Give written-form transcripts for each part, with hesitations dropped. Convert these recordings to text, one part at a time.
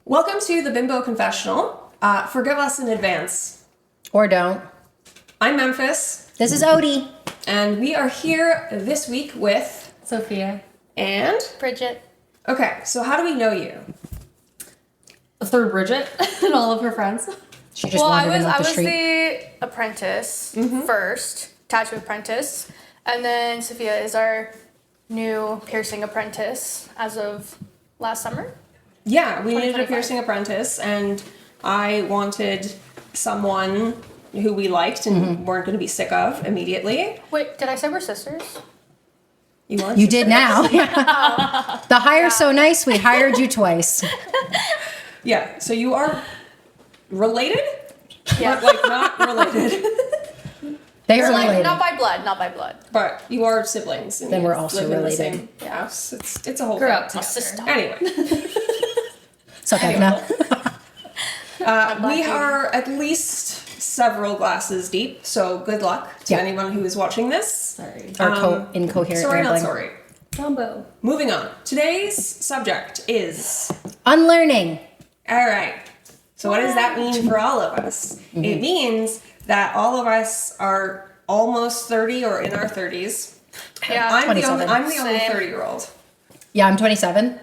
Welcome to the Bimbo Confessional. Forgive us in advance. Or don't. I'm Memphis. This is Odie. And we are here this week with... Sophia. And? Bridget. Okay, so how do we know you? Through Bridget and all of her friends. She just wandered in off I the was street. the apprentice first, tattoo apprentice, and then Sophia is our new piercing apprentice as of last summer. Yeah, we needed a 2025. piercing apprentice, and I wanted someone who we liked and weren't going to be sick of immediately. Wait, did I say we're sisters? You want? You did now. The hire's so nice, we hired you twice. Yeah, so you are related? Yeah. But, not related. They are We're related. not by blood, not by blood. But you are siblings. And Then you we're also live in the related. same house. It's a whole Grew thing. up together. Sister. Anyway. Suck it now. We are at least several glasses deep, so good luck to Yeah. anyone who is watching this. Sorry. Or incoherent Sorry, rambling. not sorry. Combo. Moving on. Today's subject is... Unlearning. All right. So what does that mean for all of us? It means that all of us are almost 30 or in our 30s. Yeah. I'm the 27. only Same. 30-year-old. Yeah, I'm 27.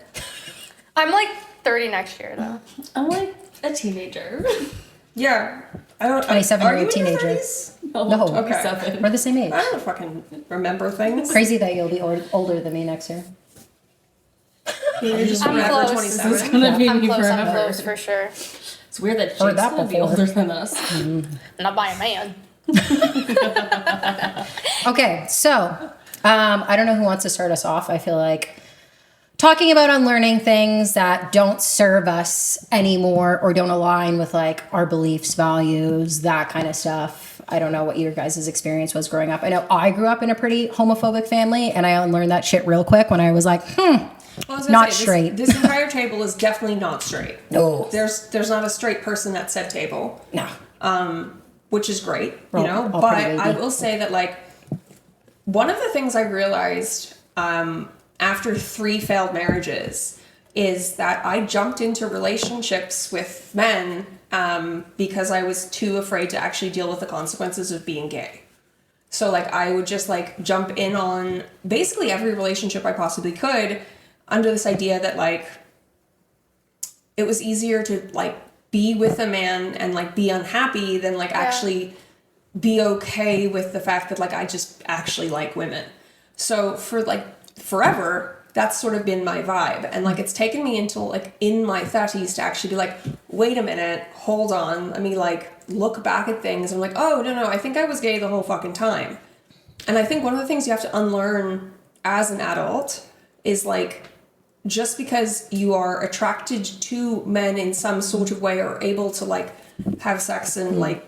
I'm like 30 next year though. I'm like a teenager. Yeah. I don't... 27 are year you old in your teenager. 30s? No. Okay. 27. We're the same age. I don't fucking remember things. Crazy that you'll be older than me next year. You're just I'm forever close. 27. This is gonna be I'm me close, forever. I'm close for sure. It's weird that Heard Jake's that gonna be before. older than us. Not by a man. Okay, so I don't know who wants to start us off. I feel like talking about unlearning things that don't serve us anymore or don't align with like our beliefs, values, that kind of stuff. I don't know what your guys' experience was growing up. I know I grew up in a pretty homophobic family and I unlearned that shit real quick when I was like, I was gonna Not say, straight. This entire table is definitely not straight. no, There's not a straight person at said table, no. which is great, We're you know. all But pretty I wavy. will say that like one of the things I realized after 3 failed marriages is that I jumped into relationships with men because I was too afraid to actually deal with the consequences of being gay. So like I would just like jump in on basically every relationship I possibly could under this idea that like it was easier to like be with a man and like be unhappy than like actually be okay with the fact that like I just actually like women. So for like forever, that's sort of been my vibe. And like it's taken me until like in my 30s to actually be like, wait a minute, hold on, let me like look back at things. I'm like, oh no, I think I was gay the whole fucking time. And I think one of the things you have to unlearn as an adult is like, just because you are attracted to men in some sort of way or able to like have sex and like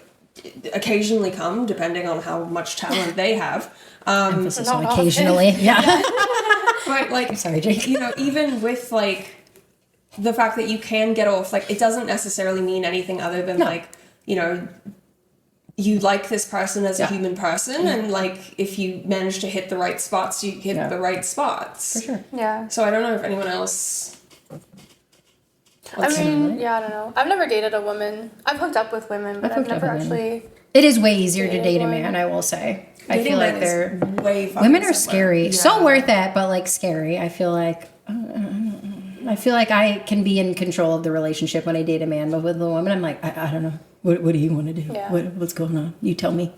occasionally come, depending on how much talent they have. Emphasis on not occasionally. Yeah. But like, Sorry, Jake. you know, even with like the fact that you can get off, like it doesn't necessarily mean anything other than like, you know, you like this person as a human person, and like if you manage to hit the right spots, you hit the right spots. For sure. Yeah. So I don't know if anyone else. I mean, I don't know. I've never dated a woman. I've hooked up with women, but I've hooked up never with women. actually. It is way easier to Dated date a one. man, I will say. I Dating feel like men is they're way fucking women are simpler. scary. So worth it, but like scary. I feel like I can be in control of the relationship when I date a man, but with a woman, I'm like, I don't know. What do you want to do? Yeah. What's going on? You tell me.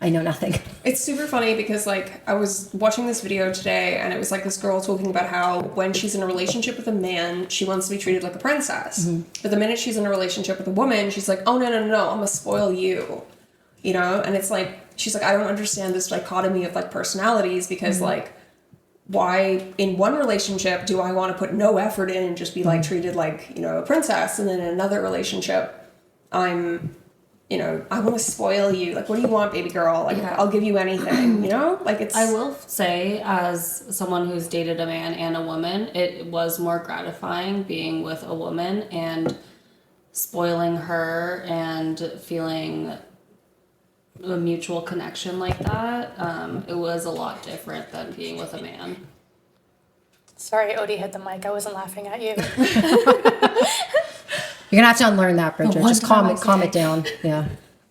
I know nothing. It's super funny because like I was watching this video today and it was like this girl talking about how when she's in a relationship with a man, she wants to be treated like a princess. But the minute she's in a relationship with a woman, she's like, oh no, I'm gonna spoil you. You know? And it's like, she's like, I don't understand this dichotomy of like personalities because like why in one relationship do I want to put no effort in and just be like treated like, you know, a princess, and then in another relationship I'm, you know, I want to spoil you. Like, what do you want, baby girl? Like, I'll give you anything, you know? Like, it's... I will say, as someone who's dated a man and a woman, it was more gratifying being with a woman and spoiling her and feeling a mutual connection like that. It was a lot different than being with a man. Sorry, Odie hit the mic. I wasn't laughing at you. You're gonna have to unlearn that, Bridget. one Just time I calm say. it down. Yeah.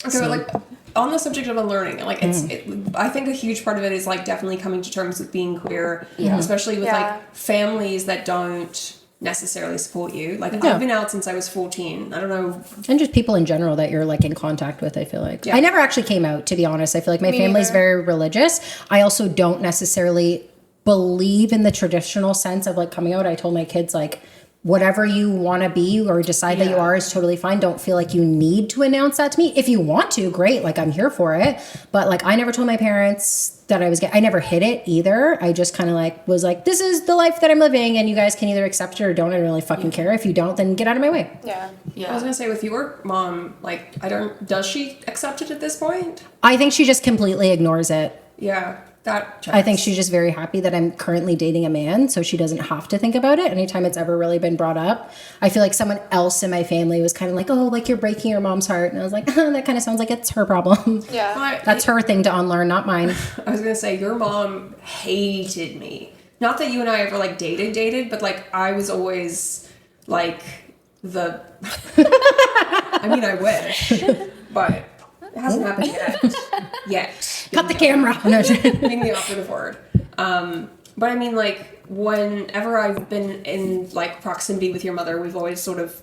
Okay, but like on the subject of unlearning, like I think a huge part of it is like definitely coming to terms with being queer, especially with Yeah. like families that don't necessarily support you. Like Yeah. I've been out since I was 14. I don't know. And just people in general that you're like in contact with, I feel like. Yeah. I never actually came out, to be honest. I feel like my Me family's neither. very religious. I also don't necessarily believe in the traditional sense of like coming out. I told my kids like whatever you want to be or decide that you Yeah. are is totally fine. Don't feel like you need to announce that to me. If you want to, great. Like I'm here for it. But like I never told my parents that I was gay. I never hid it either. I just kind of like was like, this is the life that I'm living and you guys can either accept it or don't. I don't really fucking care. If you don't, then get out of my way. Yeah. I was gonna say with your mom, like does she accept it at this point? I think she just completely ignores it. Yeah, that. I think checks. she's just very happy that I'm currently dating a man, so she doesn't have to think about it anytime it's ever really been brought up. I feel like someone else in my family was kind of like, oh, like you're breaking your mom's heart. And I was like, that kind of sounds like it's her problem. Yeah. But That's her thing to unlearn, not mine. I was gonna say your mom hated me. Not that you and I ever like dated, but like I was always like the. I mean, I wish, but it hasn't happened yet. Cut the camera. No, Being the operative word. But I mean, like, whenever I've been in like proximity with your mother, we've always sort of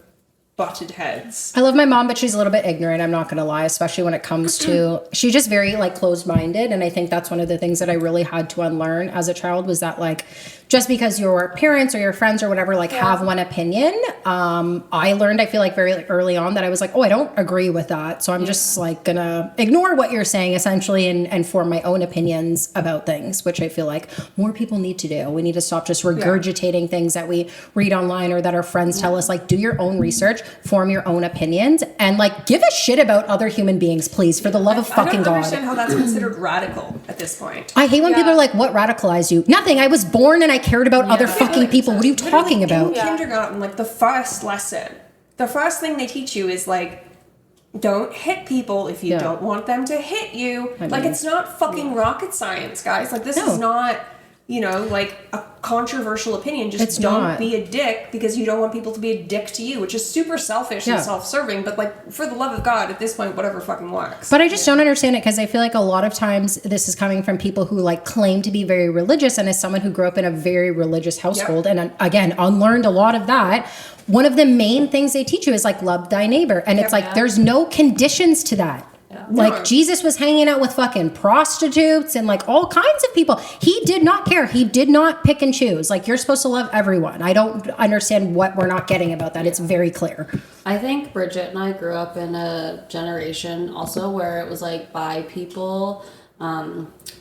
butted heads. I love my mom, but she's a little bit ignorant. I'm not going to lie, especially when it comes to, she's just very like closed minded. And I think that's one of the things that I really had to unlearn as a child was that like, just because your parents or your friends or whatever, like have one opinion. I learned, I feel like very early on that I was like, oh, I don't agree with that. So I'm just like gonna ignore what you're saying essentially and form my own opinions about things, which I feel like more people need to do. We need to stop just regurgitating things that we read online or that our friends tell us, like do your own research, form your own opinions and like give a shit about other human beings, please, for the love of I fucking don't understand God. how that's considered radical at this point. I hate when people Yeah. are like, what radicalized you? Nothing. I was born and I cared about other fucking people. What are you talking Literally, about? in kindergarten, like the first lesson, the first thing they teach you is like, don't hit people if you Yeah. don't want them to hit you. Like mean- it's not fucking rocket science, guys. Like this No. is not, you know, like a controversial opinion. Just It's don't not. be a dick because you don't want people to be a dick to you, which is super selfish Yeah. and self-serving. But like, for the love of God, at this point, whatever fucking works. But I just don't understand it because I feel like a lot of times this is coming from people who like claim to be very religious. And as someone who grew up in a very religious household and again, unlearned a lot of that, one of the main things they teach you is like love thy neighbor. And it's like, there's no conditions to that. Like No. Jesus was hanging out with fucking prostitutes and like all kinds of people. He did not care. He did not pick and choose. Like you're supposed to love everyone. I don't understand what we're not getting about that. It's very clear. I think Bridget and I grew up in a generation also where it was like bi people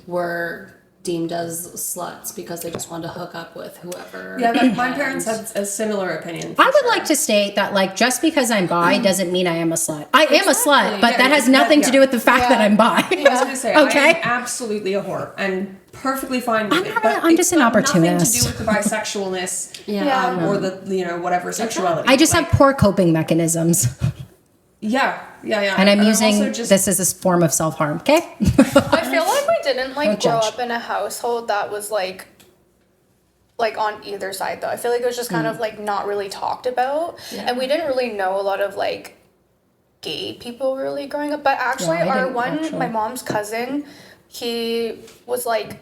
were deemed as sluts because they just wanted to hook up with whoever. yeah, my And- parents had a similar opinion. for I would sure. like to state that, like, just because I'm bi doesn't mean I am a slut. I am a slut, but Yeah, that has that- nothing to yeah. do with the fact that I'm bi. I was gonna say, I Okay. am absolutely a whore and perfectly fine with I'm it. not- But I'm just an it's got opportunist. Nothing to do with the bisexualness, Yeah. or the whatever sexuality. I just Like, have poor coping mechanisms, yeah. and I'm also using just, this as a form of self harm. Okay. I feel like we didn't like Don't grow judge. up in a household that was like on either side though. I feel like it was just kind of like not really talked about, and we didn't really know a lot of like gay people really growing up. But actually, Yeah, I our didn't, one actually. my mom's cousin, he was like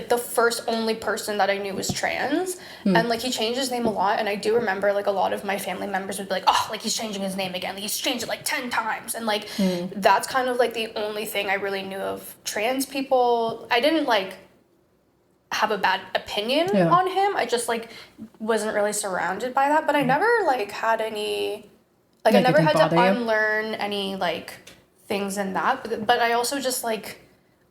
the first only person that I knew was trans, and like he changed his name a lot. And I do remember like a lot of my family members would be like, oh, like he's changing his name again, like he's changed it like 10 times, and like that's kind of like the only thing I really knew of trans people. I didn't like have a bad opinion Yeah. on him. I just like wasn't really surrounded by that, but I never like had any like I Like, it never didn't had to bother you? unlearn any like things in that, but I also just like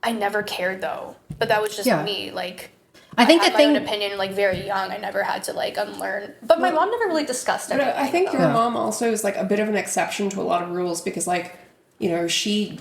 I never cared though. But that was just Yeah. me. Like I think had the my own thing. opinion like very young. I never had to like unlearn. But my mom never really discussed it. But I think your Yeah. mom also is like a bit of an exception to a lot of rules because, like, you know, she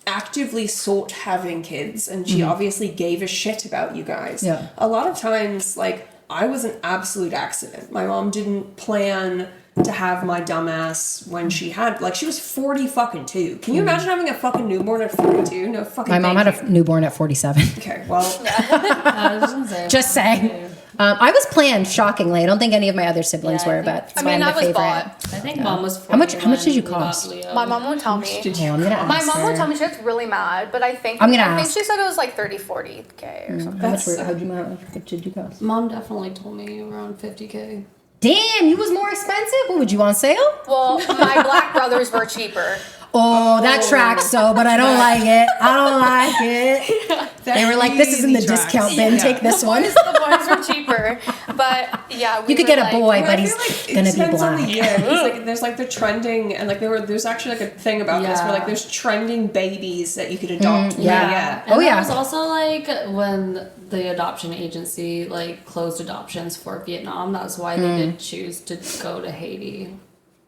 actively sought having kids and she obviously gave a shit about you guys. Yeah. A lot of times, like, I was an absolute accident. My mom didn't plan to have my dumbass when she had, like, she was 40 fucking 2. Can you imagine having a fucking newborn at 42? No fucking My mom thank had a you. newborn at 47. Okay, well, I was gonna say, Just saying. I was planned, shockingly. I don't think any of my other siblings Yeah, I were, think- but it's I why mean, I'm I the was favorite. bought. I think mom was 40 How much did you when we got cost? Leo. My mom won't tell me. Oh, I'm gonna My ask mom her. would tell me she gets really mad, but I think I'm gonna I think ask. she said it was like 40K or something. How much what did you cost? Mom definitely told me around 50K. Damn, you was more expensive? What would you on sale? Well, my black brothers were cheaper. Oh, that tracks so, but I don't like it. I don't like it. They were like, this is in the really tracks. discount bin. Yeah. Take this one. The boys were cheaper, but yeah, we You could were get a like- boy, Well, but I he's feel like it gonna be depends on the black. year. Because, like, there's like the trending, and like there's actually like a thing about this where like Yeah. there's trending babies that you could adopt. yeah. And Oh, that yeah. was also like when the adoption agency like closed adoptions for Vietnam. That's why they did choose to go to Haiti.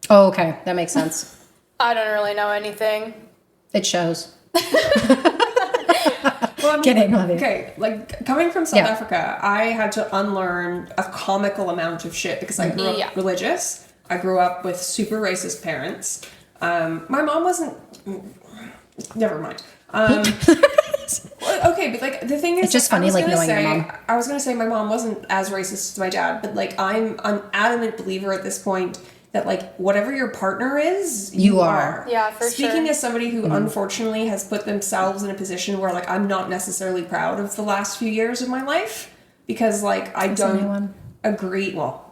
Oh, okay. That makes sense. I don't really know anything. It shows. Well, I mean, Kidding, love you. Okay, like coming from South Yeah. Africa, I had to unlearn a comical amount of shit because I grew up Yeah. religious. I grew up with super racist parents. My mom wasn't. Never mind. Well, okay, but like the thing is, It's just like, funny, like, knowing your mom. I was gonna say my mom wasn't as racist as my dad, but like I'm an adamant believer at this point that like whatever your partner is, You are. Yeah, for Speaking sure. as somebody who unfortunately has put themselves in a position where like I'm not necessarily proud of the last few years of my life because like I don't anyone. agree. Well,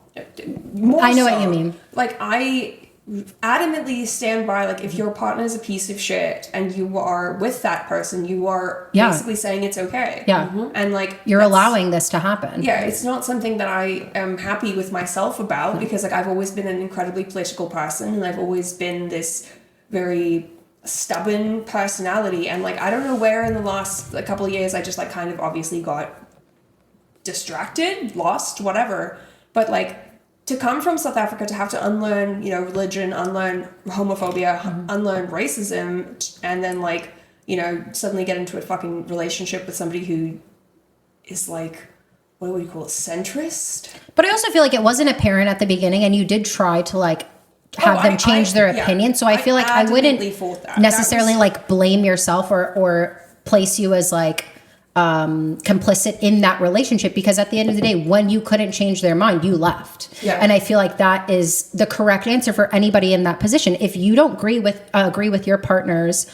more I know what so, you mean. Like I adamantly stand by like if your partner is a piece of shit and you are with that person, you are Yeah. basically saying it's okay. Yeah. And like You're that's- allowing this to happen. yeah, it's not something that I am happy with myself about because like I've always been an incredibly political person and I've always been this very stubborn personality and like I don't know where in the last couple of years I just like kind of obviously got distracted, lost, whatever. But like to come from South Africa to have to unlearn, you know, religion, unlearn homophobia, unlearn racism, and then like, you know, suddenly get into a fucking relationship with somebody who is like, what do we call it, centrist? But I also feel like it wasn't apparent at the beginning, and you did try to like have Oh, them change their yeah. opinion. So I feel like I wouldn't adamantly fought that. necessarily That was- like blame yourself or place you as like complicit in that relationship because at the end of the day, when you couldn't change their mind, you left. Yeah. And I feel like that is the correct answer for anybody in that position. If you don't agree with your partner's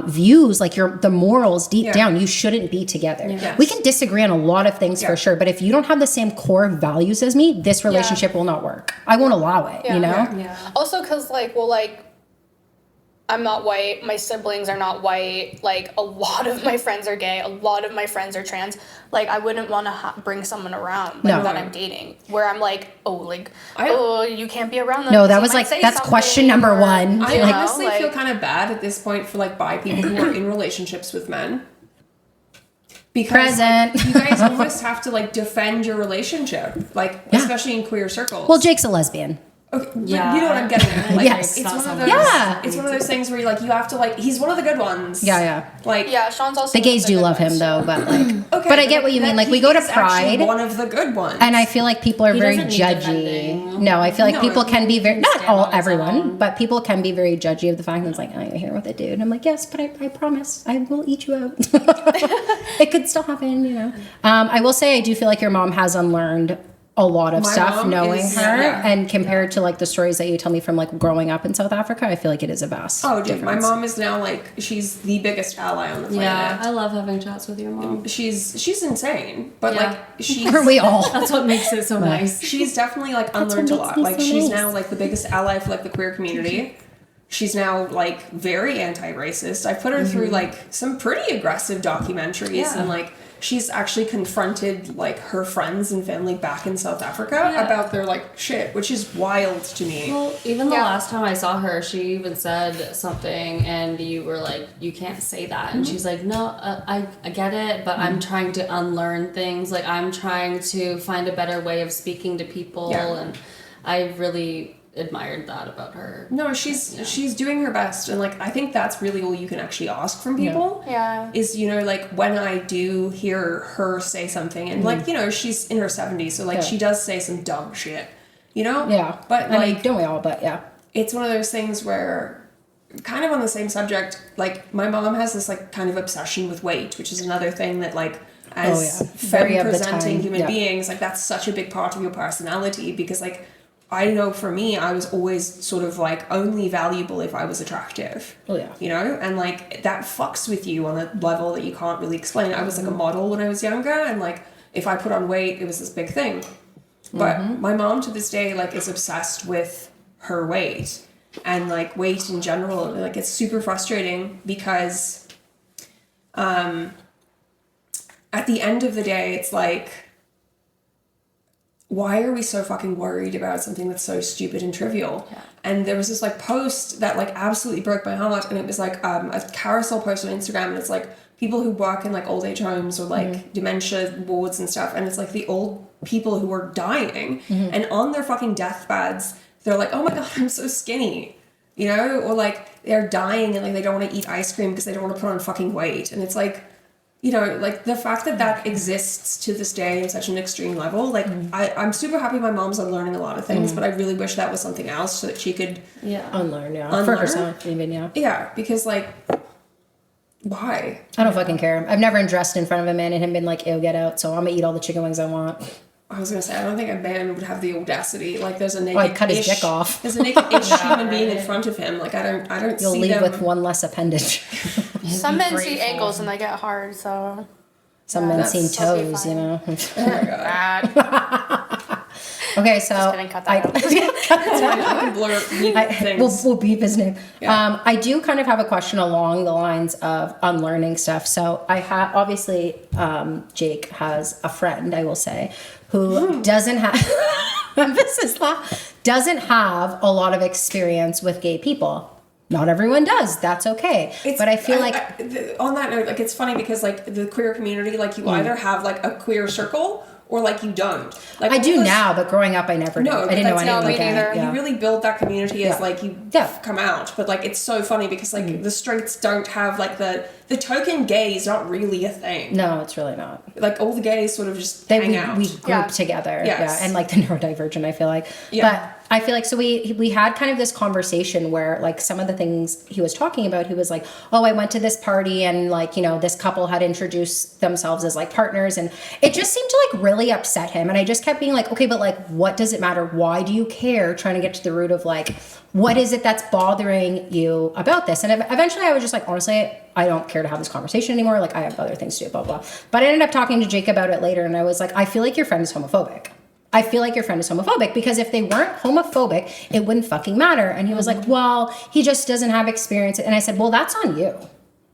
views, like the morals deep Yeah. down, you shouldn't be together. Yes. We can disagree on a lot of things Yeah. for sure, but if you don't have the same core values as me, this relationship will not work. I won't allow it, you know? Yeah. Yeah. Also, because, like, well, like, I'm not white, my siblings are not white, like, a lot of my friends are gay, a lot of my friends are trans. Like, I wouldn't want to bring someone around like, No. that I'm dating, where I'm like, oh, like, I- oh, you can't be around them. No, 'cause that you was might like, say that's question something, number or, one. I you know, honestly like- feel kind of bad at this point for like bi people who are in relationships with men. Because like, Present. you guys almost have to like defend your relationship, like Yeah. especially in queer circles. Well, Jake's a lesbian. Okay, but Yeah. you know what I'm getting at. Like, Yes. it's Not one of someone those. Yeah. It's one of those things where you like you have to like. He's one of the good ones. Yeah, yeah. Like Yeah, Sean's also The one of gays do good love him ones, though, too. but like, okay, but I get what you mean. that Like we he go to is actually Pride, one of the good ones. and I feel like people are He very doesn't need judgy. defending. No, I feel like No, people he can be very can not stand all on his everyone, own. but people can be very judgy of the fact that it's like, oh, you're here with a dude. And I'm like, yes, but I promise I will eat you out. It could still happen, you know. I will say I do feel like your mom has unlearned a lot of My stuff mom knowing is- her, yeah. and compared to like the stories that you tell me from like growing up in South Africa, I feel like it is a vast. Oh, dude, my difference. mom is now like she's the biggest ally on the planet. Yeah, I love having chats with your mom. She's insane, but Yeah. like she's Aren't we all? That's what makes it so nice. she's definitely like unlearned a what makes lot. me Like so she's nice. now like the biggest ally for like the queer community. She's now like very anti-racist. I put her through like some pretty aggressive documentaries Yeah. and like she's actually confronted like her friends and family back in South Africa Yeah. about their like shit, which is wild to me. Well, even the Yeah. last time I saw her, she even said something, and you were like, "You can't say that," and she's like, "No, I get it, but I'm trying to unlearn things. Like I'm trying to find a better way of speaking to people," Yeah. and I really admired that about her. No, she's doing her best, and like I think that's really all you can actually ask from people. Yeah. Is, you know, like when I do hear her say something, and like, you know, she's in her 70s, so like Yeah. she does say some dumb shit, you know? Yeah, But I like mean, don't we all? But yeah. it's one of those things where kind of on the same subject, like my mom has this like kind of obsession with weight, which is another thing that like as Very of the femme-presenting time. human Yeah. beings. Like, that's such a big part of your personality, because, like, I know for me, I was always sort of, like, only valuable if I was attractive. Oh, yeah. You know? And, like, that fucks with you on a level that you can't really explain. I was, like, a model when I was younger, and, like, if I put on weight, it was this big thing. But my mom, to this day, like, is obsessed with her weight. And, like, weight in general. Like, it's super frustrating because at the end of the day, it's like, why are we so fucking worried about something that's so stupid and trivial? Yeah. And there was this, like, post that, like, absolutely broke my heart, and it was, like, a carousel post on Instagram, and it's, like, people who work in, like, old age homes or, like, dementia wards and stuff, and it's, like, the old people who are dying, and on their fucking deathbeds, they're like, oh my god, I'm so skinny, you know? Or, like, they're dying and, like, they don't want to eat ice cream because they don't want to put on fucking weight, and it's, like, you know, like, the fact that that exists to this day in such an extreme level, like, I'm super happy my mom's unlearning a lot of things, but I really wish that was something else so that she could Unlearn, yeah. For Unlearn? herself, even, yeah. yeah, because, like, why? I don't fucking care. I've never dressed in front of a man and him been like, ew, get out. So I'm gonna eat all the chicken wings I want. I was gonna say, I don't think a man would have the audacity. Like, there's a naked I'd cut his dick off. There's a naked-ish human being in front of him. Like, I don't You'll see leave them. with one less appendage. Some men see grateful. ankles and they get hard, so Some men That's seen totally toes, fine. you know. Oh my god. bad. Okay, so Just kidding, cut that out. I can blur things. we'll beep his name. Yeah. I do kind of have a question along the lines of unlearning stuff. So I have obviously Jake has a friend, I will say, who doesn't have Memphis doesn't have a lot of experience with gay people. Not everyone does. That's okay. But I feel like on that note, like, it's funny because, like, the queer community, like, you either have, like, a queer circle or, like, you don't. Like, I all do this- now, but growing up I never did. No, I didn't know that's anything not like me that. neither. Yeah. You really build that community as, Yeah. like, you Yeah. come out. But, like, it's so funny because, like, the straights don't have, like, the token gay is not really a thing. No, it's really not. Like, all the gays sort of just hang out. We group Yeah. together. Yes. Yeah. And like the neurodivergent, I feel like. Yeah. But I feel like, so we had kind of this conversation where, like, some of the things he was talking about, he was like, oh, I went to this party and, like, you know, this couple had introduced themselves as, like, partners, and it just seemed to, like, really upset him. And I just kept being like, okay, but, like, what does it matter? Why do you care? Trying to get to the root of, like, what is it that's bothering you about this? And eventually I was just like, honestly, I don't care to have this conversation anymore. Like, I have other things to do, blah, blah. But I ended up talking to Jake about it later, and I was like, I feel like your friend is homophobic. I feel like your friend is homophobic, because if they weren't homophobic, it wouldn't fucking matter. And he was like, well, he just doesn't have experience. And I said, well, that's on you.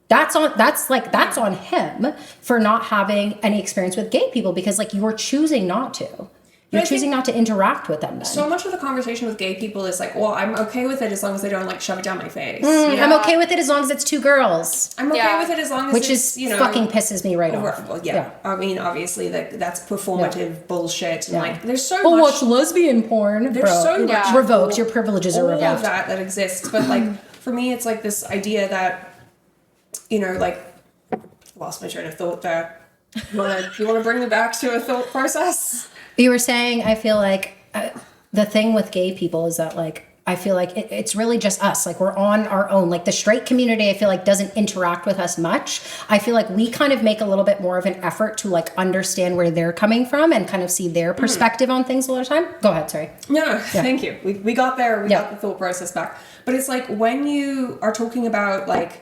That's on him for not having any experience with gay people, because, like, you're choosing not to. You're I choosing not to interact with them then. So much of the conversation with gay people is like, well, I'm okay with it as long as they don't, like, shove it down my face. I'm okay with it as long as it's two girls. I'm okay Yeah. with it as long as Which it's, is you know, fucking pisses me right off. Well, yeah. I mean, obviously, that's performative bullshit, and, Yeah. like, there's so Oh, much. watch lesbian porn. There's Bro, so much revoked. Your privileges are all revoked. of that exists, but, like, for me, it's like this idea that, you know, like, lost my train of thought there. You wanna bring me back to a thought process? You were saying, I feel like the thing with gay people is that, like, I feel like it's really just us. Like, we're on our own. Like, the straight community, I feel like, doesn't interact with us much. I feel like we kind of make a little bit more of an effort to, like, understand where they're coming from and kind of see their perspective on things a lot of time. Go ahead, sorry. No, thank you. We got there. We Yeah. got the thought process back. But it's like, when you are talking about, like,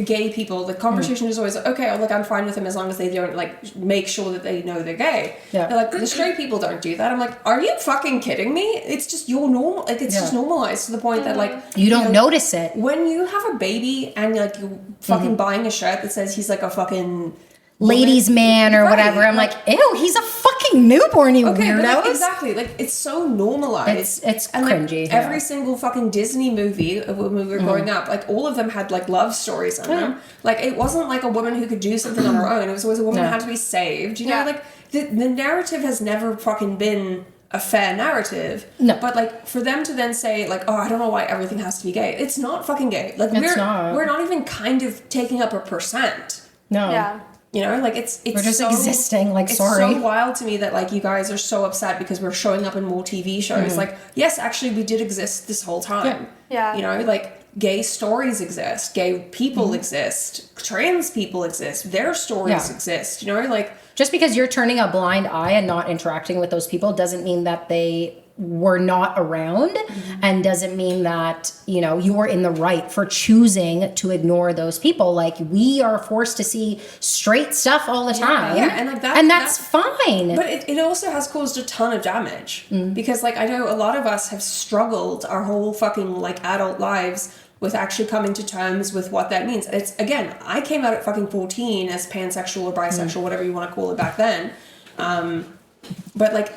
gay people, the conversation is always, okay, well, like, I'm fine with them as long as they don't, like, make sure that they know they're gay. Yeah. They're like, the straight people don't do that. I'm like, are you fucking kidding me? It's just your normal, like, it's just normalized to the point that, like, You don't know, notice it. when you have a baby and, like, you're fucking buying a shirt that says he's, like, a fucking Ladies' man or Right, whatever. I'm like, ew, he's a fucking newborn, you okay, but, like, weirdos. exactly. Like, it's so normalized. It's and, like, cringy, every yeah. single fucking Disney movie when we were growing up, like, all of them had, like, love stories in them. Like, it wasn't like a woman who could do something on her own. It was always a woman No. who had to be saved. You know, Yeah. like, the narrative has never fucking been a fair narrative. No. But, like, for them to then say, like, oh, I don't know why everything has to be gay. It's not fucking gay. Like, It's not. we're not even kind of taking up a percent. No. Yeah. You know, like, it's We're just so, existing, like, it's sorry. so wild to me that, like, you guys are so upset because we're showing up in more TV shows. Like, yes, actually, we did exist this whole time. Yeah. You know, like, gay stories exist, gay people exist, trans people exist, their stories exist, you know, like just because you're turning a blind eye and not interacting with those people doesn't mean that they were not around, and doesn't mean that, you know, you're in the right for choosing to ignore those people. Like, we are forced to see straight stuff all the time. Yeah, and like that's fine. But it also has caused a ton of damage because, like, I know a lot of us have struggled our whole fucking, like, adult lives with actually coming to terms with what that means. It's, again, I came out at fucking 14 as pansexual or bisexual, whatever you want to call it back then. But, like,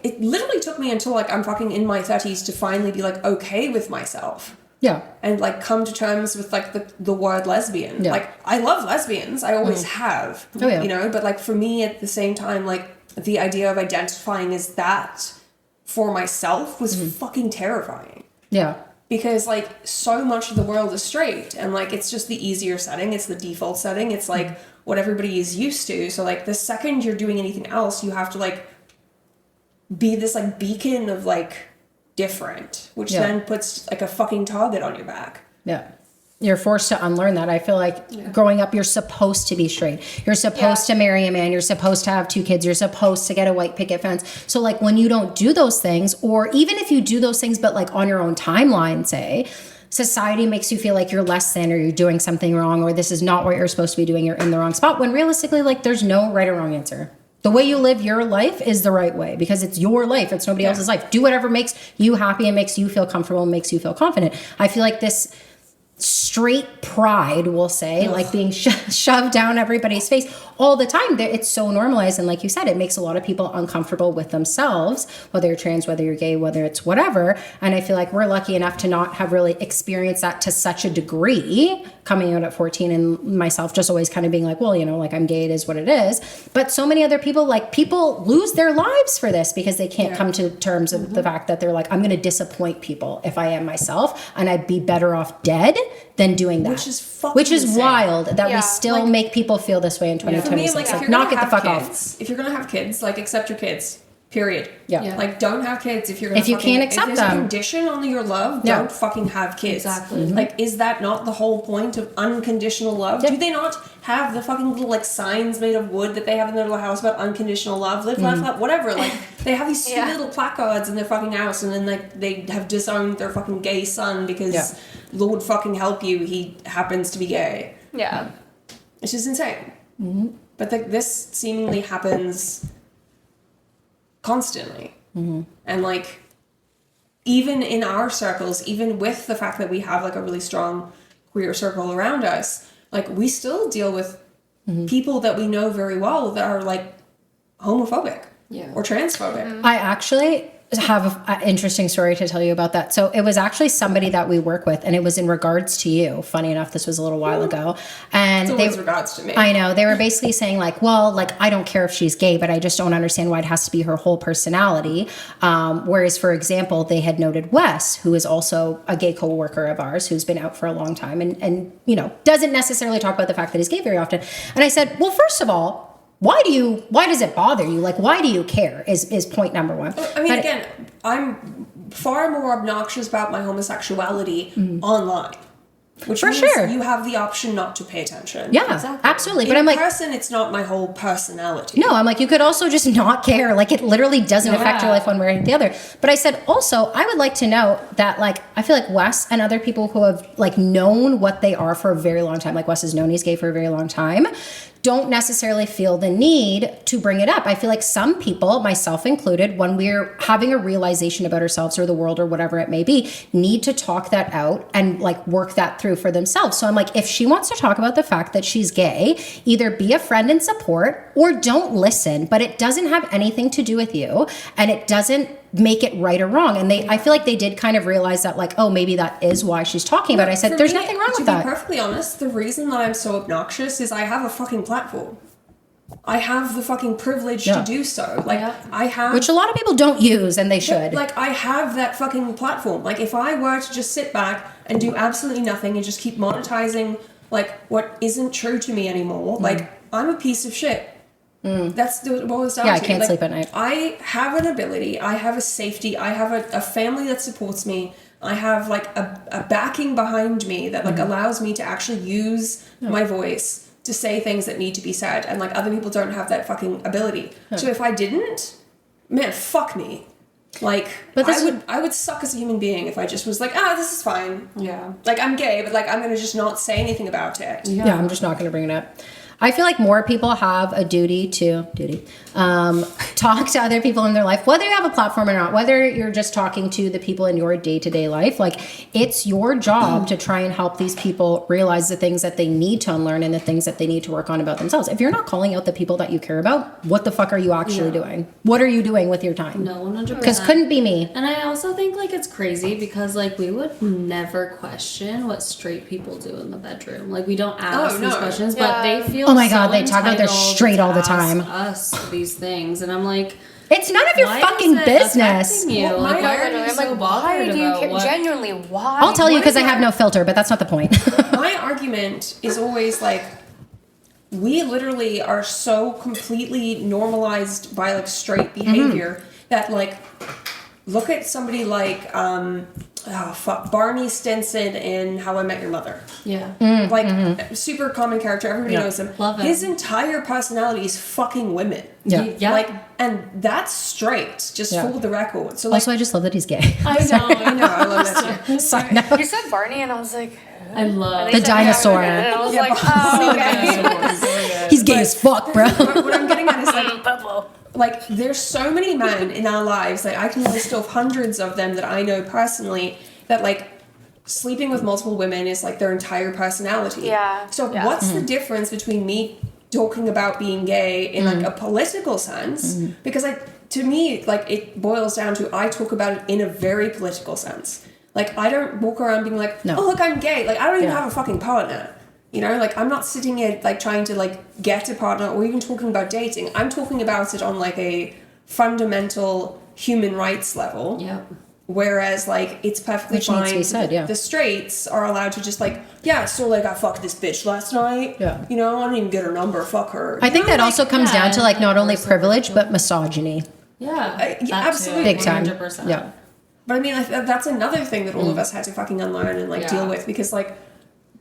it literally took me until, like, I'm fucking in my 30s to finally be, like, okay with myself. Yeah. And, like, come to terms with, like, the word lesbian. Yeah. Like, I love lesbians. I always have. Oh, yeah. You know? But, like, for me, at the same time, like, the idea of identifying as that for myself was fucking terrifying. Yeah. Because, like, so much of the world is straight. And, like, it's just the easier setting. It's the default setting. It's, like, what everybody is used to. So, like, the second you're doing anything else, you have to, like, be this, like, beacon of, like, different, which then puts, like, a fucking target on your back. Yeah. You're forced to unlearn that. I feel like growing up, you're supposed to be straight. You're supposed to marry a man. You're supposed to have 2 kids. You're supposed to get a white picket fence. So, like, when you don't do those things, or even if you do those things, but, like, on your own timeline, say, society makes you feel like you're less than, or you're doing something wrong, or this is not what you're supposed to be doing. You're in the wrong spot, when realistically, like, there's no right or wrong answer. The way you live your life is the right way, because it's your life. It's nobody else's life. Do whatever makes you happy and makes you feel comfortable and makes you feel confident. I feel like this straight pride, we'll say, like being shoved down everybody's face all the time. It's so normalized. And like you said, it makes a lot of people uncomfortable with themselves, whether you're trans, whether you're gay, whether it's whatever. And I feel like we're lucky enough to not have really experienced that to such a degree, coming out at 14, and myself just always kind of being like, well, you know, like, I'm gay, it is what it is. But so many other people, like, people lose their lives for this because they can't come to terms of the fact that they're like, I'm going to disappoint people if I am myself, and I'd be better off dead than doing that. Which is insane. Wild that we still like, make people feel this way in 2026. For me, like, if you're knock gonna it the fuck have off. kids, if you're gonna have kids, like, accept your kids. Period. Yeah. Like, don't have kids if you're gonna. If you can't accept if there's them. a condition on your love, don't fucking have kids. Exactly. Like, is that not the whole point of unconditional love? Do they not have the fucking little, like, signs made of wood that they have in their little house about unconditional love, live, laugh, love, whatever? Like, they have these stupid little placards in their fucking house, and then, like, they have disowned their fucking gay son because Lord fucking help you, he happens to be gay. Yeah. It's just insane. But, like, this seemingly happens constantly. And, like, even in our circles, even with the fact that we have, like, a really strong queer circle around us, like, we still deal with people that we know very well that are, like, homophobic or transphobic. I actually have an interesting story to tell you about that. So it was actually somebody that we work with, and it was in regards to you. Funny enough, this was a little while ago. And It's always regards to me. I know. They were basically saying, like, well, like, I don't care if she's gay, but I just don't understand why it has to be her whole personality. Whereas, for example, they had noted Wes, who is also a gay co-worker of ours, who's been out for a long time and you know, doesn't necessarily talk about the fact that he's gay very often. And I said, well, first of all, why does it bother you? Like, why do you care is point number one. I mean, again, I'm far more obnoxious about my homosexuality online. Which For means sure. you have the option not to pay attention. Yeah, absolutely. But In I'm like, person, it's not my whole personality. no, I'm like, you could also just not care. Like, it literally doesn't affect your life one way or the other. But I said, also, I would like to know that, like, I feel like Wes and other people who have, like, known what they are for a very long time, like Wes has known he's gay for a very long time, don't necessarily feel the need to bring it up. I feel like some people, myself included, when we're having a realization about ourselves or the world or whatever it may be, need to talk that out and, like, work that through for themselves. So I'm like, if she wants to talk about the fact that she's gay, either be a friend and support or don't listen, but it doesn't have anything to do with you, and it doesn't make it right or wrong. And I feel like they did kind of realize that, like, oh, maybe that is why she's talking about it. I said, there's nothing wrong with that. To be perfectly honest, the reason that I'm so obnoxious is I have a fucking platform. I have the fucking privilege to do so. Like, I have... Which a lot of people don't use, and they should. Like, I have that fucking platform. Like, if I were to just sit back and do absolutely nothing and just keep monetizing, like, what isn't true to me anymore, like, I'm a piece of shit. That's what it boils down Yeah, to. I can't sleep at night. I have an ability. I have a safety. I have a family that supports me. I have like a backing behind me that like allows me to actually use my voice to say things that need to be said. And like other people don't have that fucking ability. So if I didn't, man, fuck me. Like, But I would suck as a human being if I just was like, this is fine. Yeah. Like, I'm gay, but like, I'm gonna just not say anything about it. Yeah, I'm just not going to bring it up. I feel like more people have a duty to talk to other people in their life, whether you have a platform or not, whether you're just talking to the people in your day-to-day life. Like, it's your job to try and help these people realize the things that they need to unlearn and the things that they need to work on about themselves. If you're not calling out the people that you care about, what the fuck are you actually doing? What are you doing with your time? No, 100%. Because couldn't be me. And I also think like it's crazy because like we would never question what straight people do in the bedroom. Like we don't ask these questions, but they feel Oh my God, so they talk about their entitled straight to all the ask time. us these things, and I'm like, It's none of your why fucking is it business. affecting you? Well, Like, why are I'm you so like, bothered why do you about care? what? Genuinely, why? I'll tell you because I What is have no filter, but that's not the point. My argument is always like, we literally are so completely normalized by like straight behavior that like, look at somebody like Barney Stinson in How I Met Your Mother. Yeah. Like super common character, everybody knows him. Love him. His entire personality is fucking women. Yeah. Yeah. Like, and that's straight, just Yeah. for the record. So like, Also, I just love that he's gay. I know, I love that too. Side note. You said Barney, and I was like, I love The dinosaur. And I was Yeah, like, oh, okay. He's gay as fuck, bro. What I'm getting at is like there's so many men in our lives that I can list off hundreds of them that I know personally that like sleeping with multiple women is like their entire personality. Yeah, So yeah. what's the difference between me talking about being gay in like a political sense? Because like to me, like it boils down to I talk about it in a very political sense. Like I don't walk around being like, No. oh look, I'm gay. Like I don't even Yeah. have a fucking partner. You know, like I'm not sitting here like trying to like get a partner or even talking about dating. I'm talking about it on like a fundamental human rights level. Yeah. Whereas like it's perfectly Which needs fine. to be said, yeah. The straights are allowed to just like, yeah, so like I fucked this bitch last night. Yeah. You know, I don't even get her number. Fuck her. I think You know, that also comes yeah, down to like not only universal privilege but misogyny. Yeah. yeah, that absolutely. too, Big time. 100%. Yeah. But I mean, like, that's another thing that all of us had to fucking unlearn and like Yeah. deal with because like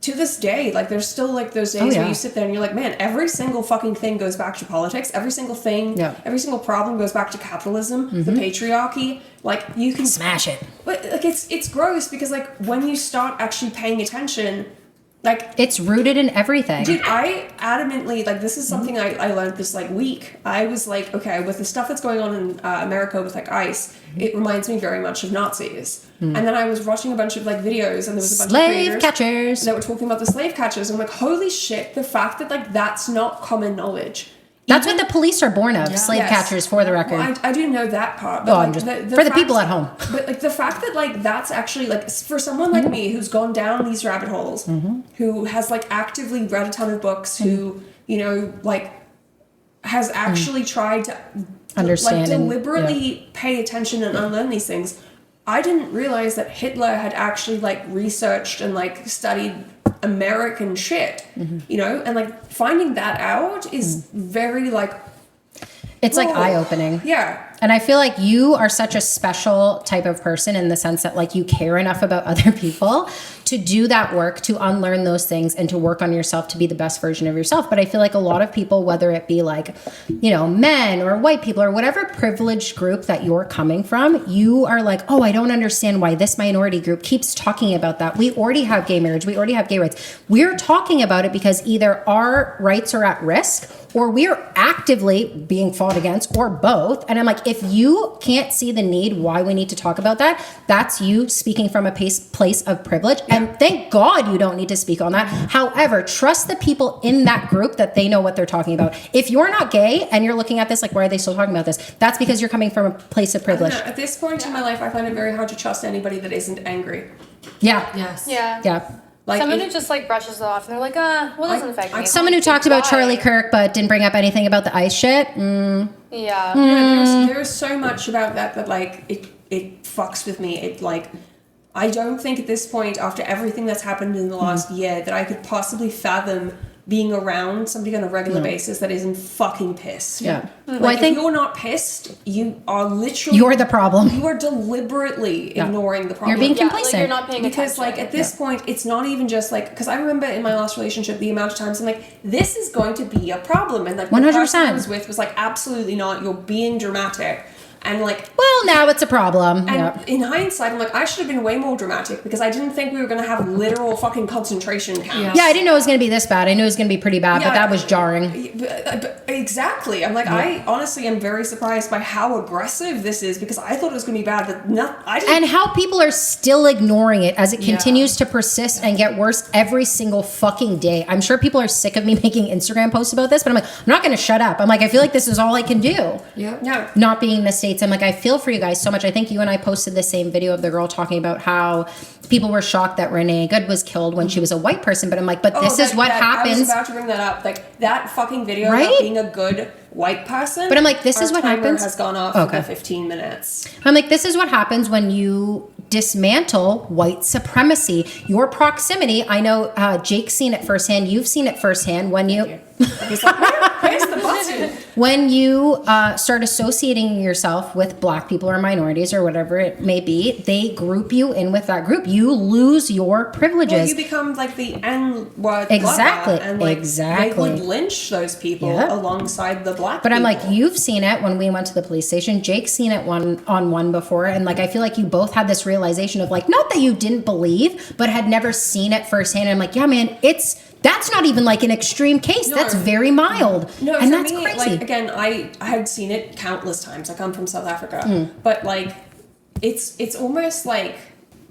to this day, like there's still like those days yeah. where you sit there and you're like, man, every single fucking thing goes back to politics. Every single thing, Yeah. every single problem goes back to capitalism, the patriarchy. Like you can Smash it. but like it's gross because like when you start actually paying attention, like It's rooted in everything. dude, I adamantly like this is something I learned this like week. I was like, okay, with the stuff that's going on in America with like ICE, it reminds me very much of Nazis. And then I was watching a bunch of like videos, and there was a bunch of Slave creators catchers. that were talking about the slave catchers. And I'm like, holy shit! The fact that like that's not common knowledge. That's what the police are born of, slave Yes. catchers, for the record. Well, I do know that part. But Oh, like, I'm just- the for the fact- people at home. But like the fact that like that's actually like for someone like me who's gone down these rabbit holes, who has like actively read a ton of books, who you know like has actually tried to Understand like and- deliberately pay attention and unlearn these things. I didn't realize that Hitler had actually like researched and like studied American shit, you know, and like finding that out is very like It's like whoa. eye-opening. Yeah. And I feel like you are such a special type of person in the sense that like you care enough about other people to do that work, to unlearn those things and to work on yourself to be the best version of yourself. But I feel like a lot of people, whether it be like, you know, men or white people or whatever privileged group that you're coming from, you are like, oh, I don't understand why this minority group keeps talking about that. We already have gay marriage. We already have gay rights. We're talking about it because either our rights are at risk or we're actively being fought against, or both. And I'm like, if you can't see the need why we need to talk about that, that's you speaking from a place of privilege. And thank God you don't need to speak on that. However, trust the people in that group that they know what they're talking about. If you're not gay and you're looking at this like, why are they still talking about this? That's because you're coming from a place of privilege. No, at this point in my life, I find it very hard to trust anybody that isn't angry. Yeah. Yes. Yeah. Yeah. Like Someone if- who just like brushes it off and they're like, well, it doesn't affect me. Someone who talked about Why? Charlie Kirk but didn't bring up anything about the ICE shit. Yeah. there's so much about that like it fucks with me. It like I don't think at this point, after everything that's happened in the last year, that I could possibly fathom being around somebody on a regular basis that isn't fucking pissed. Yeah. Like, Well, I think if you're not pissed, you are literally... you're the problem. You are deliberately ignoring the problem. You're being Yeah, complacent. like you're not paying Because, attention. like, at this point, it's not even just, like... Because I remember in my last relationship, the amount of times I'm like, this is going to be a problem. And, like, the 100%. person I was with was like, absolutely not. You're being dramatic. And, like... Well, now it's a problem. And in hindsight, I'm like, I should have been way more dramatic because I didn't think we were going to have literal fucking concentration camps. Yeah, I didn't know it was going to be this bad. I knew it was going to be pretty bad, but Yeah. that was jarring. But exactly. I'm like, I honestly am very surprised by how aggressive this is because I thought it was going to be bad, but I didn't. And how people are still ignoring it as it continues to persist and get worse every single fucking day. I'm sure people are sick of me making Instagram posts about this, but I'm like, I'm not going to shut up. I'm like, I feel like this is all I can do. Yeah. Not being in the States. I'm like, I feel for you guys so much. I think you and I posted the same video of the girl talking about how people were shocked that Renee Good was killed when she was a white person. But I'm like, but this is what happens. I was about to bring that up. Like, that fucking video Right? about being a good white person. But I'm like, this our is what timer happens. has gone off Okay. for 15 minutes. I'm like, this is what happens when you dismantle white supremacy. Your proximity, I know Jake's seen it firsthand. You've seen it firsthand when you... He's like, where's the button? When you start associating yourself with black people or minorities or whatever it may be, they group you in with that group. You lose your privileges. Well, you become like the N-word Exactly, lover, and like exactly. they would lynch those people Yeah. alongside the black But people. I'm like, you've seen it when we went to the police station. Jake's seen it on one before. And like, I feel like you both had this realization of like, not that you didn't believe, but had never seen it firsthand. And I'm like, yeah, man, that's not even like an extreme case. No. That's very mild. No, and for that's me, crazy. like, again, I had seen it countless times. I come from South Africa. But like, it's almost like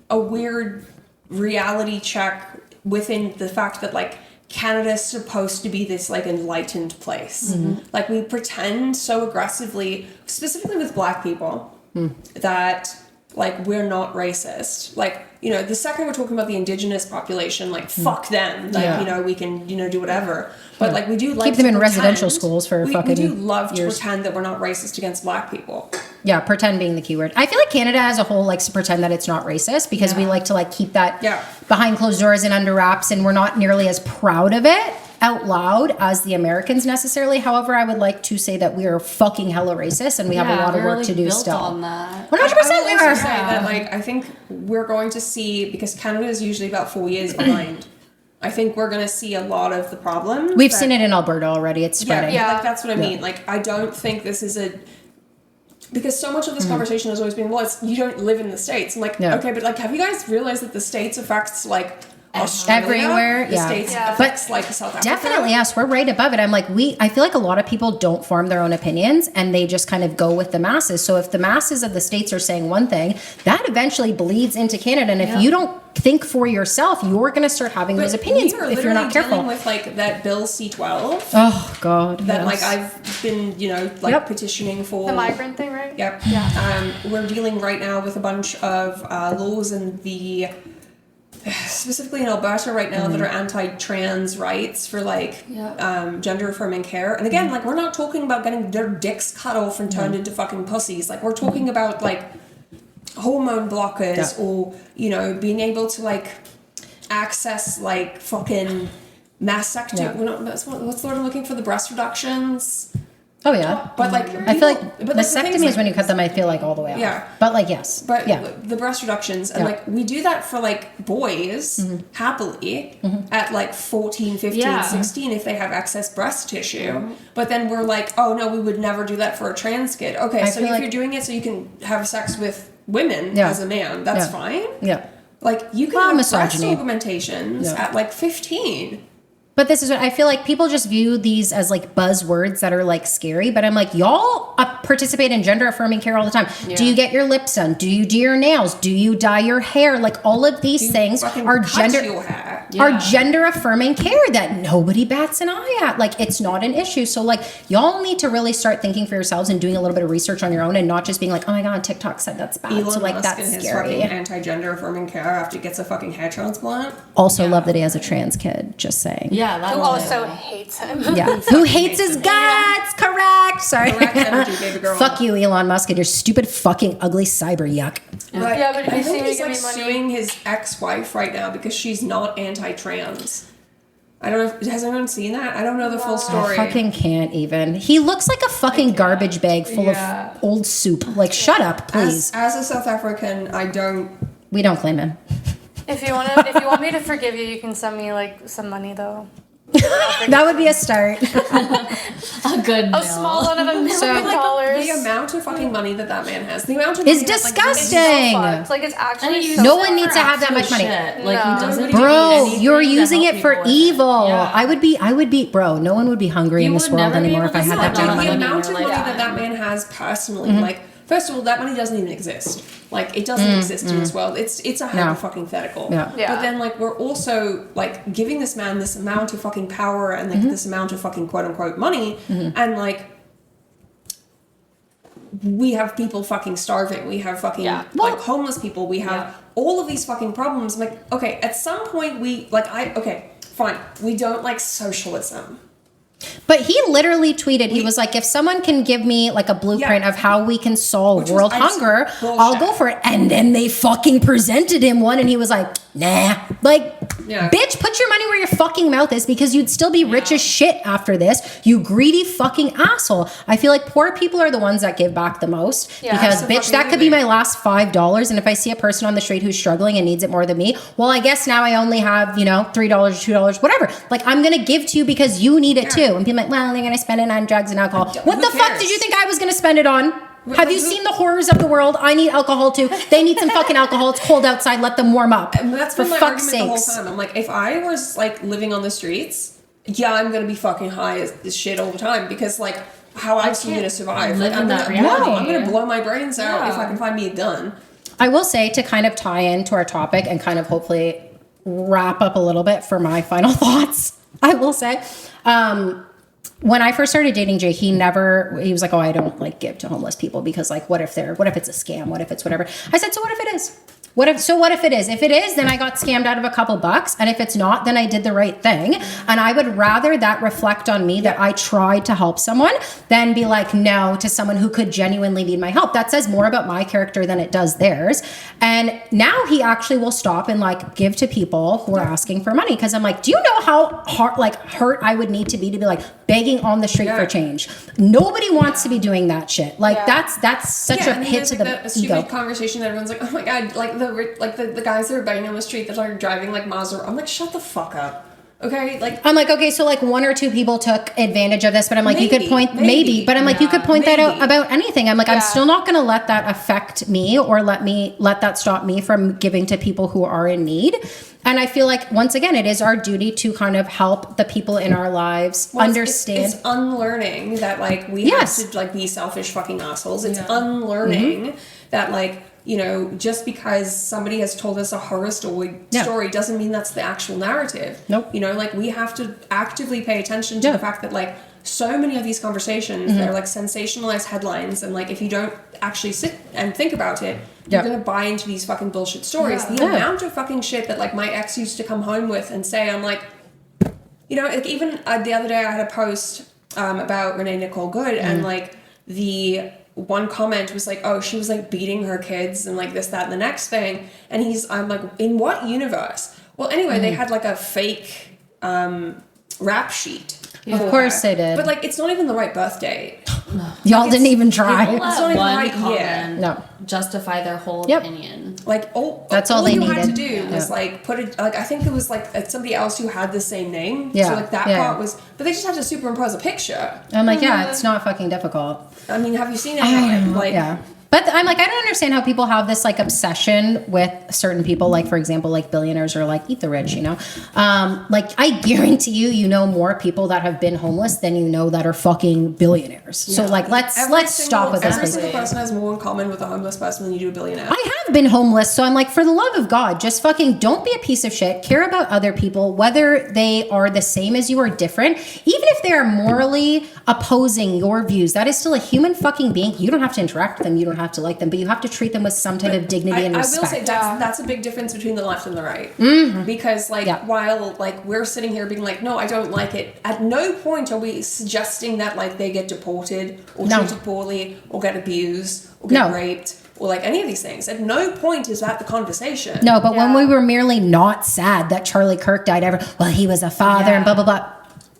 a weird reality check within the fact that like Canada's supposed to be this like enlightened place. Like we pretend so aggressively, specifically with black people, that like we're not racist. Like, you know, the second we're talking about the indigenous population, like fuck them. Like, Yeah. you know, we can, you know, do whatever. But like we do like Keep them to in residential pretend- schools for we fucking do love to years. pretend that we're not racist against black people. Yeah, pretend being the keyword. I feel like Canada as a whole likes to pretend that it's not racist because we like to like keep that behind closed doors and under wraps, and we're not nearly as proud of it out loud as the Americans necessarily. However, I would like to say that we are fucking hella racist and we have a lot of work to do built still. on that. 100% I we would also are. say that like I think we're going to see, because Canada is usually about 4 years behind. I think we're going to see a lot of the problems. We've seen it in Alberta already. It's spreading. Yeah, like that's what I mean. Like I don't think this is a, because so much of this conversation has always been, well, it's, you don't live in the States. I'm like, Yeah. okay, but like, have you guys realized that the States affects like Australia? Everywhere, The yeah. States Yeah. affects like South Africa. Definitely, yes, we're right above it. I'm like, I feel like a lot of people don't form their own opinions and they just kind of go with the masses. So if the masses of the States are saying one thing, that eventually bleeds into Canada. And if you don't think for yourself, you're going to start having those opinions we are if you're not literally careful. dealing with like that Bill C-12 Oh God, that yes. like I've been, you know, like petitioning for. The migrant thing, right? Yep. Yeah. We're dealing right now with a bunch of laws in the, specifically in Alberta right now, that are anti-trans rights for like gender affirming care. And again, like we're not talking about getting their dicks cut off and turned into fucking pussies. Like we're talking about like hormone blockers or, you know, being able to like access like fucking mastectomy. What's the word I'm looking for? The breast reductions. Oh yeah. But like I feel like but, the thing mastectomy is when you cut them. I feel like all the way off. Yeah. But like yes. But yeah. the breast reductions, and like we do that for like boys happily at like 14, 15, Yeah. 16 if they have excess breast tissue. But then we're like, oh no, we would never do that for a trans kid. Okay, I so feel if like- you're doing it so you can have sex with women Yeah. as a man, that's Yeah. fine. Yeah. Like you can Well, have misogyny. breast augmentations Yeah. at like 15. But this is what I feel like people just view these as like buzzwords that are like scary. But I'm like, y'all participate in gender affirming care all the time. Do you get your lips done? Do you do your nails? Do you dye your hair? Like all of these things Fucking are cut gender your hair. are gender affirming care that nobody bats an eye at. Like it's not an issue. So like y'all need to really start thinking for yourselves and doing a little bit of research on your own and not just being like, oh my god, TikTok said that's bad. Elon so like Musk that's and his scary. fucking anti-gender affirming care after he gets a fucking hair transplant. Also love that he has a trans kid. Just saying. Yeah, that Who was also hates him. Yeah. Who hates his guts? Correct. Sorry. Correct energy, baby girl. Fuck you, Elon Musk, and your stupid fucking ugly cyber yuck. Right. Yeah, but if I you think seem to he's give like me money- suing his ex-wife right now because she's not anti-trans. I don't know. Has anyone seen that? I don't know the full I story. fucking can't even. He looks like a fucking garbage bag full of old soup. Like, shut up, please. As a South African, I don't. We don't claim him. If you want me to forgive you, you can send me like some money though. That would be a start. A good A small one of $1 million. The amount of fucking money that man has, the amount of Is money that, disgusting. It's so fucked. Like, it's actually he so No uses one it needs for to have that much absolute money. shit. Like, No. he doesn't Bro, do anything you're to using help it for people with evil. Yeah. I would be, bro, no one would be hungry You in this would world never be anymore able if I to had spend that kind of money the money. in amount your of money lifetime. that man has personally, like, first of all, that money doesn't even exist. Like, it doesn't exist in this world. It's a hypothetical. Yeah. Yeah. But then, like, we're also, like, giving this man this amount of fucking power and, like, this amount of fucking quote-unquote money, and, like, we have people fucking starving. We have fucking, like, homeless people. We have all of these fucking problems. Like, okay, at some point okay, fine. We don't like socialism. But he literally tweeted, he was like, if someone can give me like a blueprint of how we can solve world hunger, I'll go for it. And then they fucking presented him one and he was like, nah. Like, bitch, put your money where your fucking mouth is because you'd still be rich as shit after this. You greedy fucking asshole. I feel like poor people are the ones that give back the most because, bitch, that could be my last $5. And if I see a person on the street who's struggling and needs it more than me, well, I guess now I only have, $3 or $2, whatever. Like, I'm going to give to you because you need it too. And people are like, well, they're going to spend it on drugs and alcohol. What the fuck did you think I was going to spend it on? Have you seen the horrors of the world? I need alcohol too. They need some fucking alcohol. It's cold outside. Let them warm up. And that's been my argument the whole time. I'm like, if I was like living on the streets, I'm going to be fucking high as shit all the time because like, how else are you going to survive? Like, I'm going to blow my brains out if I can find me a gun. I will say to kind of tie into our topic and kind of hopefully wrap up a little bit for my final thoughts, I will say, when I first started dating Jay, he was like, oh, I don't like give to homeless people because like, what if it's a scam? What if it's whatever? I said, so what if it is? What if it is? If it is, then I got scammed out of a couple bucks. And if it's not, then I did the right thing. And I would rather that reflect on me that I tried to help someone than be like, no, to someone who could genuinely need my help. That says more about my character than it does theirs. And now he actually will stop and like give to people who are asking for money. Cause I'm like, do you know how hurt I would need to be like begging on the street for change? Nobody wants to be doing that shit. Like that's such a hit to the stupid conversation that everyone's like, oh my God, like the guys that are begging on the street that are driving like Maserati. I'm like, shut the fuck up. Okay, like I'm like, okay, so like one or two people took advantage of this, but I'm like, you could point but I'm like, you could point that out about anything. I'm like, I'm still not going to let that affect me or let that stop me from giving to people who are in need. And I feel like once again, it is our duty to kind of help the people in our lives understand. It's unlearning that like we have to like be selfish fucking assholes. It's unlearning that like, just because somebody has told us a horror story doesn't mean that's the actual narrative. Nope. Like we have to actively pay attention to the fact that like so many of these conversations, they're like sensationalized headlines. And like, if you don't actually sit and think about it, you're going to buy into these fucking bullshit stories. The amount of fucking shit that like my ex used to come home with and say, I'm like, like even the other day I had a post about Renee Nicole Good and like the one comment was like, oh, she was like beating her kids and like this, that, and the next thing. And I'm like, in what universe? Well, anyway, they had like a fake rap sheet. Of course they did. But like, it's not even the right birth date. Y'all didn't even try. It's not even one right comment No. justify their whole opinion. Like, that's all they you needed. had to do was like put it. Like, I think it was like somebody else who had the same name. Yeah. So like that part was, but they just had to superimpose a picture. I'm like, it's not fucking difficult. I mean, have you seen it? Like, But I'm like, I don't understand how people have this like obsession with certain people, like for example, like billionaires or like eat the rich, like I guarantee you know more people that have been homeless than you know that are fucking billionaires. So like, let's stop with this. Every single person has more in common with a homeless person than you do a billionaire. I have been homeless, so I'm like, for the love of God, just fucking don't be a piece of shit. Care about other people, whether they are the same as you or different. Even if they are morally opposing your views, that is still a human fucking being. You don't have to interact with them. You don't have to like them, but you have to treat them with some type of dignity and respect. I will say that's a big difference between the left and the right. Because like while like we're sitting here being like, no, I don't like it, at no point are we suggesting that like they get deported or treated poorly or get abused or get raped or like any of these things. At no point is that the conversation. No, but when Yeah. we were merely not sad that Charlie Kirk died, well, he was a father and blah, blah, blah.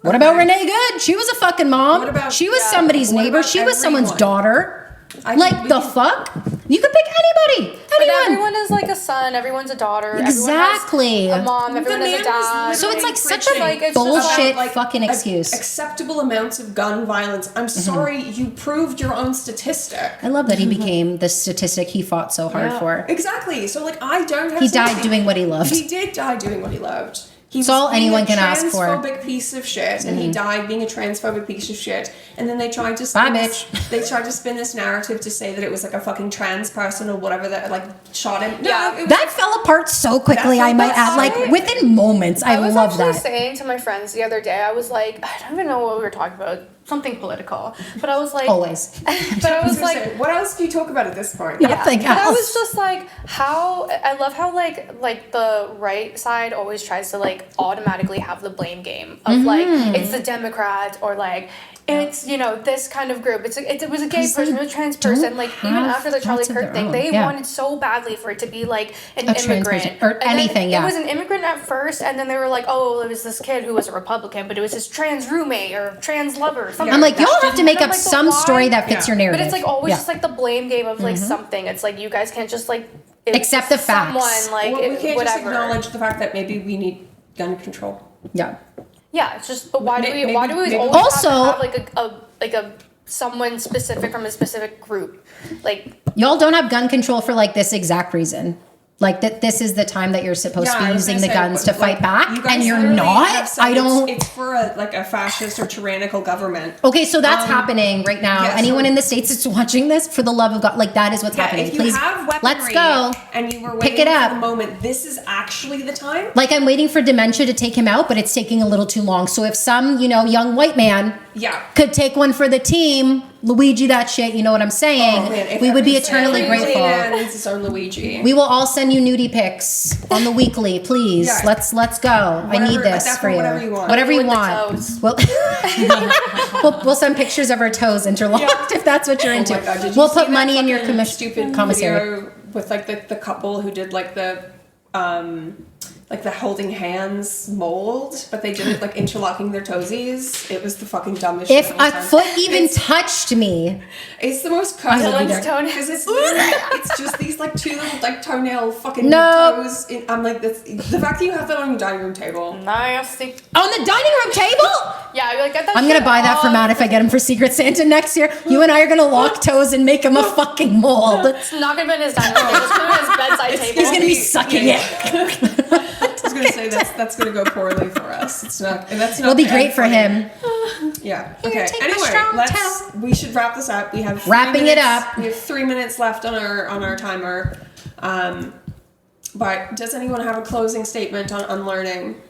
What about Renee Good? She was a fucking mom. What about- she was yeah, somebody's what neighbor. about She was someone's everyone? daughter. I Like, can- the fuck? You could pick anybody. But Anyone. everyone is like a son. Everyone's a daughter. Exactly. Everyone has a mom. Everyone The has a man was dad. So it's like literally such a preaching it's just bullshit about, like, fucking excuse. acceptable amounts of gun violence. I'm sorry, you proved your own statistic. I love that he became the statistic he fought so hard Yeah. for. Exactly. So like, I don't have. He died sympathy. doing what he loved. He did die doing what he loved. He It's all being anyone a can ask for. Transphobic piece of shit, and he died being a transphobic piece of shit. And then they tried to Bye, spin bitch. They tried to spin this narrative to say that it was like a fucking trans person or whatever that like shot him. No, Yeah. it was That fell apart so quickly, I might add. Like, within moments. I was love actually that. saying to my friends the other day, I was like, I don't even know what we were talking about. Something political. But I was like, Always. but I was gonna like, say, what else do you talk about at this point? Nothing But I else. was just like, how I love how like the right side always tries to like automatically have the blame game of like it's the Democrats or like it's this kind of group. It was a gay Because person, they a trans person. Like even have after the Charlie thoughts of Kirk their thing, own. they Yeah. wanted so badly for it to be like an A trans immigrant person, or And then anything, yeah. It was an immigrant at first, and then they were like, oh, it was this kid who was a Republican, but it was his trans roommate or trans lover. Something I'm like, that. y'all have to make And I'm up like, but some why? story that fits Yeah. your narrative. But it's like always Yeah. just like the blame game of like something. It's like you guys can't just like it's Accept the facts. Someone like Well, we can't just whatever. acknowledge the fact that maybe we need gun control. Yeah. Yeah, it's just. But why do we? Maybe- Why do we maybe- always Also- have to have like a someone specific from a specific group? Like Y'all don't have gun control for like this exact reason. Like that this is the time that you're supposed to I be was using gonna the say, guns to but, fight back, you guys and you're literally not. have said I don't. It's for a fascist or tyrannical government. Okay, so that's happening right now. yeah, so- Anyone in the States that's watching this, for the love of God, like that is what's happening. If you Please, have weaponry let's go. and you were Pick waiting it for up. the moment, this is actually the time. Like I'm waiting for dementia to take him out, but it's taking a little too long. So if some, young white man Yeah. could take one for the team, Luigi that shit, you know what I'm saying? Oh, man, if we would be every eternally single grateful. man needs its own Luigi. We will all send you nudie pics on the weekly, please. Yeah. Let's go. I need Whatever- this that's for you. whatever you want. Whatever you With the want. toes. We'll send pictures of our toes interlocked if that's what you're Oh into. my God, did you We'll see put that money in your fucking stupid commissary. video with like the couple who did like the holding hands mold, but they did it like interlocking their toesies. It was the fucking dumbest shit If of all a time. foot even touched me, It's the most I would be cuddly there. because it's literally, it's just these like two little like toenail fucking No. toes. I'm like this, the fact that you have that on your dining room table. nasty. on the dining room table. Yeah, I like get that. I'm gonna shit buy that for off. Matt if I get him for Secret Santa next year. You and I are gonna lock toes and make him a fucking mold. It's not gonna be in his dining room. It's gonna be in his bedside table. He's gonna be sucking Yeah. it. I was gonna say that's gonna go poorly for us. It's not. And that's not. It'll be the great end for point. him. Yeah. Here, Okay. take my Anyway, strong towel. we should wrap this up. We have 3 Wrapping it minutes- up. We have 3 minutes left on our timer. But does anyone have a closing statement on unlearning?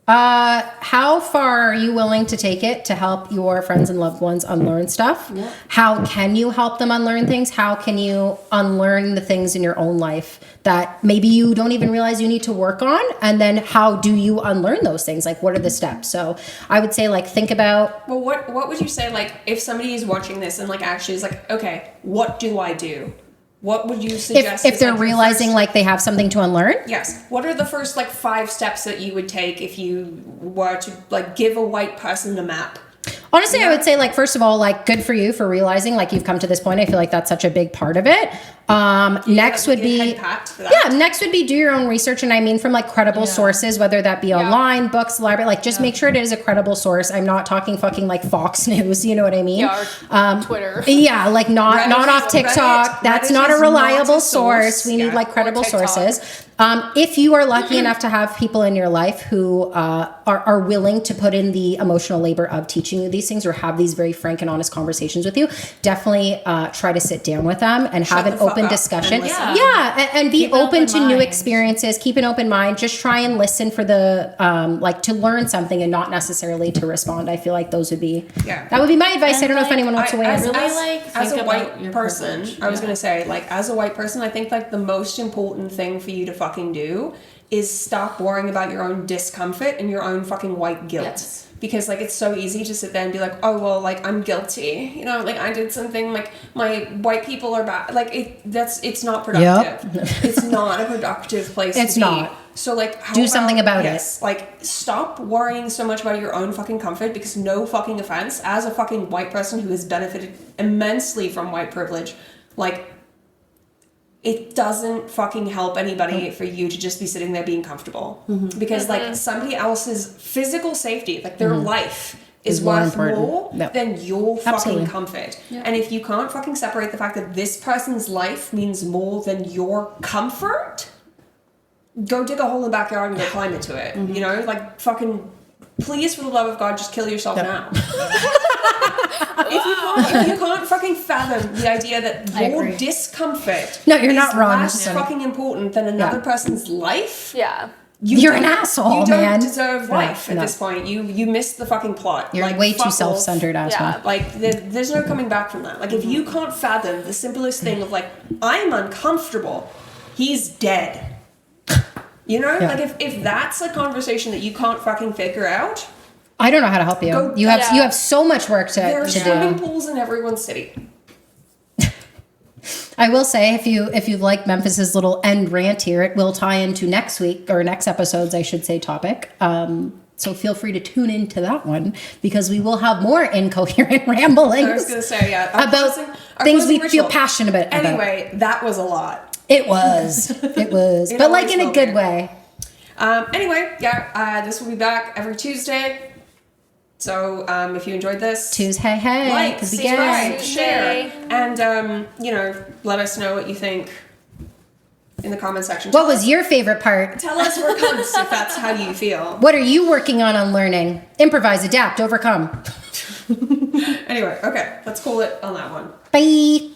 How far are you willing to take it to help your friends and loved ones unlearn stuff? Yeah. How can you help them unlearn things? How can you unlearn the things in your own life that maybe you don't even realize you need to work on? And then how do you unlearn those things? Like, what are the steps? So I would say, like, think about, Well, what would you say, like, if somebody is watching this and like actually is like, okay, what do I do? What would you suggest? if is, they're like, the realizing first- like they have something to unlearn. Yes. What are the first like 5 steps that you would take if you were to like give a white person a map? Honestly, I would say, like, first of all, like, good for you for realizing, like, you've come to this point. I feel like that's such a big part of it. Next would be, head pat for that. yeah, next would be do your own research. And I mean, from like credible sources, whether that be online, books, library, like, just make sure it is a credible source. I'm not talking fucking like Fox News, you know what I mean? Yeah, or Twitter. Yeah, like not Reddit- off TikTok. Reddit- That's Reddit not a is reliable not a source. source. We need Yeah. like credible Or TikTok. sources. If you are lucky enough to have people in your life who are willing to put in the emotional labor of teaching you these things or have these very frank and honest conversations with you, definitely try to sit down with them and have Shut an the fuck open up discussion. and listen. And be Keep an open open to new mind. experiences. Keep an open mind. Just try and listen for the like to learn something and not necessarily to respond. I feel like those would be Yeah. that would be my advice. And, I don't know if like, anyone wants to weigh in. really, as, like, as think a about white your person, privilege. I was Yeah. gonna say, like, as a white person, I think like the most important thing for you to fucking fucking do is stop worrying about your own discomfort and your own fucking white guilt. Yes. Because, like, it's so easy to sit there and be like, oh, well, like, I'm guilty. You know, like, I did something, like, my white people are bad. Like, it's not productive. Yep. It's not a productive place to be. It's not. So, like, how Do something about it. Like, stop worrying so much about your own fucking comfort, because no fucking offense, as a fucking white person who has benefited immensely from white privilege, like, it doesn't fucking help anybody for you to just be sitting there being comfortable. Because, like, somebody else's physical safety, like, their life is more worth important. more Yep. than your fucking Absolutely. comfort. And if you can't fucking separate the fact that this person's life means more than your comfort, go dig a hole in the backyard and go climb into it. You know, like, fucking, please, for the love of God, just kill yourself now. If you can't fucking fathom the idea that I your agree. discomfort No, you're not is wrong, less necessarily. fucking important than another Yeah. person's life, Yeah. You're an don't- asshole, You don't man. deserve No, life at no. this point. You missed the fucking plot. You're Like, way fuck too off. self-centered, asshole. Yeah. Like, there's no coming back from that. Like, if you can't fathom the simplest thing of, like, I'm uncomfortable, he's dead. You know? Yeah. Like, if that's a conversation that you can't fucking figure out, I don't know how to help you. Go- You have Yeah. you have so much work to there are do. swimming pools in everyone's city. I will say, if you like Memphis's little end rant here, it will tie into next week or next episode's, I should say, topic. So feel free to tune into that one, because we will have more incoherent ramblings I was going to say, yeah. Our about our things we closing feel ritual. passionate about. Anyway, that was a lot. It was, It but like always in a will good be. way. Anyway, yeah, this will be back every Tuesday. So if you enjoyed this, Tuesday, hey, like, begin. subscribe, Tuesday. share, and you know, let us know what you think in the comment section. What was your favorite part? Tell us we're cunts if that's how you feel. What are you working on unlearning? Improvise, adapt, overcome. Anyway, okay, let's call it on that one. Bye.